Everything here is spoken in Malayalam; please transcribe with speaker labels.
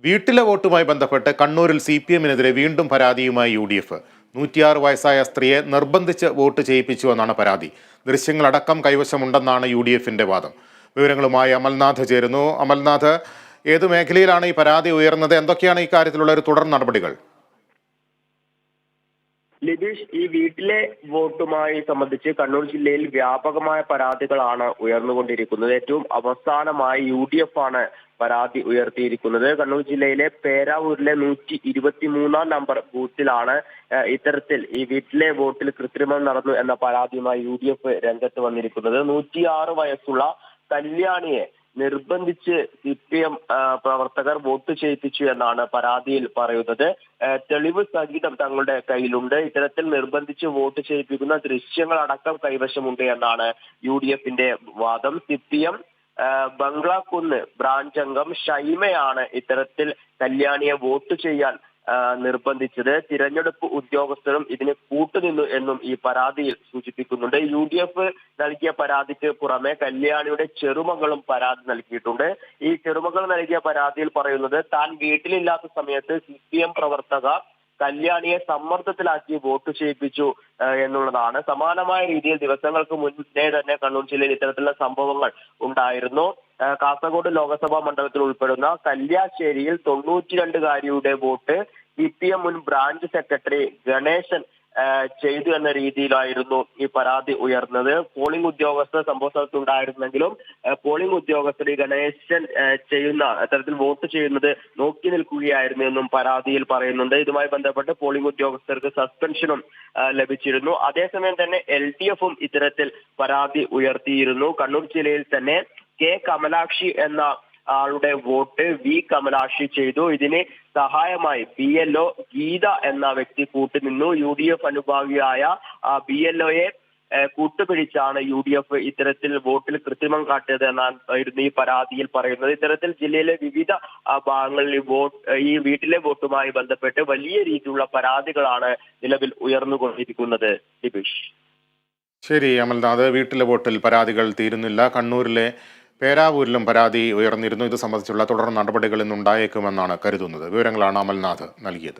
Speaker 1: വീട്ടിലെ വോട്ടുമായി ബന്ധപ്പെട്ട് കണ്ണൂരിൽ CPM-നെതിരെ വീണ്ടും പരാതിയുമായി UDF. 106 വയസ്സായ സ്ത്രീയെ നിർബന്ധിച്ച് വോട്ട് ചെയ്യിപ്പിച്ചുവെന്നാണ് പരാതി. ദൃശ്യങ്ങളടക്കം കൈവശമുണ്ടെന്നാണ് UDF-ന്റെ വാദം. വിവരങ്ങളുമായി അമൽനാഥ് ചേരുന്നു. അമൽനാഥ്, ഏത് മേഖലയിലാണ് ഈ പരാതി ഉയർന്നത്? എന്തൊക്കെയാണ് ഇക്കാര്യത്തിലുള്ള ഒരു തുടർ നടപടികൾ?
Speaker 2: ലിതീഷ്, ഈ വീട്ടിലെ വോട്ടുമായി സംബന്ധിച്ച് കണ്ണൂർ ജില്ലയിൽ വ്യാപകമായ പരാതികളാണ് ഉയർന്നുകൊണ്ടിരിക്കുന്നത്. ഏറ്റവും അവസാനമായി UDF ആണ് പരാതി ഉയർത്തിയിരിക്കുന്നത്. കണ്ണൂർ ജില്ലയിലെ പേരാവൂരിലെ 123 നമ്പർ ബൂത്തിലാണ് ഇത്തരത്തിൽ ഈ വീട്ടിലെ വോട്ടിൽ കൃത്രിമം നടന്നു എന്ന പരാതിയുമായി UDF രംഗത്ത് വന്നിരിക്കുന്നത്. 106 വയസ്സുള്ള കല്യാണിയെ നിർബന്ധിച്ച് CPM പ്രവർത്തകർ വോട്ട് ചെയ്യിപ്പിച്ചു എന്നാണ് പരാതിയിൽ പറയുന്നത്. തെളിവ് സഹിതം തങ്ങളുടെ കയ്യിലുണ്ട്. ഇത്തരത്തിൽ നിർബന്ധിച്ച് വോട്ട് ചെയ്യിപ്പിക്കുന്ന ദൃശ്യങ്ങളടക്കം കൈവശമുണ്ട് എന്നാണ് UDF-ന്റെ വാദം. CPM ബംഗ്ലാക്കുന്ന് ബ്രാഞ്ച് അംഗം ഷൈമയാണ് ഇത്തരത്തിൽ കല്യാണിയെ വോട്ട് ചെയ്യാൻ നിർബന്ധിച്ചത്. തിരഞ്ഞെടുപ്പ് ഉദ്യോഗസ്ഥരും ഇതിന് കൂട്ടുനിന്നു എന്നും ഈ പരാതിയിൽ സൂചിപ്പിക്കുന്നുണ്ട്. UDF നൽകിയ പരാതിക്ക് പുറമെ കല്യാണിയുടെ ചെറുമകളും പരാതി നൽകിയിട്ടുണ്ട്. ഈ ചെറുമകൾ നൽകിയ പരാതിയിൽ പറയുന്നത് താൻ വീട്ടിലില്ലാത്ത സമയത്ത് CPM പ്രവർത്തക കല്യാണിയെ സമ്മർദ്ദത്തിലാക്കി വോട്ട് ചെയ്യിപ്പിച്ചു എന്നുള്ളതാണ്. സമാനമായ രീതിയിൽ ദിവസങ്ങൾക്ക് മുന്നേ തന്നെ കണ്ണൂർ ജില്ലയിൽ ഇത്തരത്തിലുള്ള സംഭവങ്ങൾ ഉണ്ടായിരുന്നു. കാസർഗോഡ് ലോക്സഭാ മണ്ഡലത്തിൽ ഉൾപ്പെടുന്ന കല്യാശ്ശേരിയിൽ 92-കാരിയുടെ വോട്ട് CPM മുൻ ബ്രാഞ്ച് സെക്രട്ടറി ഗണേശൻ ചെയ്തു എന്ന രീതിയിലായിരുന്നു ഈ പരാതി ഉയർന്നത്. പോളിംഗ് ഉദ്യോഗസ്ഥർ സംഭവ സ്ഥലത്തുണ്ടായിരുന്നെങ്കിലും പോളിംഗ് ഉദ്യോഗസ്ഥർ ഈ ഗണേശൻ അത്തരത്തിൽ വോട്ട് ചെയ്യുന്നത് നോക്കി നിൽക്കുകയായിരുന്നു എന്നും പരാതിയിൽ പറയുന്നുണ്ട്. ഇതുമായി ബന്ധപ്പെട്ട് പോളിംഗ് ഉദ്യോഗസ്ഥർക്ക് സസ്പെൻഷനും ലഭിച്ചിരുന്നു. അതേസമയം തന്നെ LDF-ഉം ഇത്തരത്തിൽ പരാതി ഉയർത്തിയിരുന്നു. കണ്ണൂർ ജില്ലയിൽ തന്നെ K കമലാക്ഷി എന്ന ആളുടെ വോട്ട് V കമലാക്ഷി ചെയ്തു. ഇതിന് സഹായമായി BLO ഗീത എന്ന വ്യക്തി കൂട്ടുനിന്നു. UDF അനുഭാവിയായ BLOയെ കൂട്ടുപിടിച്ചാണ് UDF ഇത്തരത്തിൽ വോട്ടിൽ കൃത്രിമം കാട്ടിയത് എന്നായിരുന്നു ഈ പരാതിയിൽ പറയുന്നത്. ഇത്തരത്തിൽ ജില്ലയിലെ വിവിധ ഭാഗങ്ങളിൽ ഈ വീട്ടിലെ വോട്ടുമായി ബന്ധപ്പെട്ട് വലിയ രീതിയിലുള്ള പരാതികളാണ് നിലവിൽ ഉയർന്നുകൊണ്ടിരിക്കുന്നത്. ദിബീഷ്.
Speaker 1: ശരി അമൽനാഥ്, വീട്ടിലെ വോട്ടിൽ പരാതികൾ തീരുന്നില്ല. കണ്ണൂരിലെ പേരാവൂരിലും പരാതി ഉയർന്നിരുന്നു. ഇത് സംബന്ധിച്ചുള്ള തുടർ നടപടികൾ ഇന്നുണ്ടായേക്കുമെന്നാണ് കരുതുന്നത്. വിവരങ്ങളാണ് അമൽനാഥ് നൽകിയത്.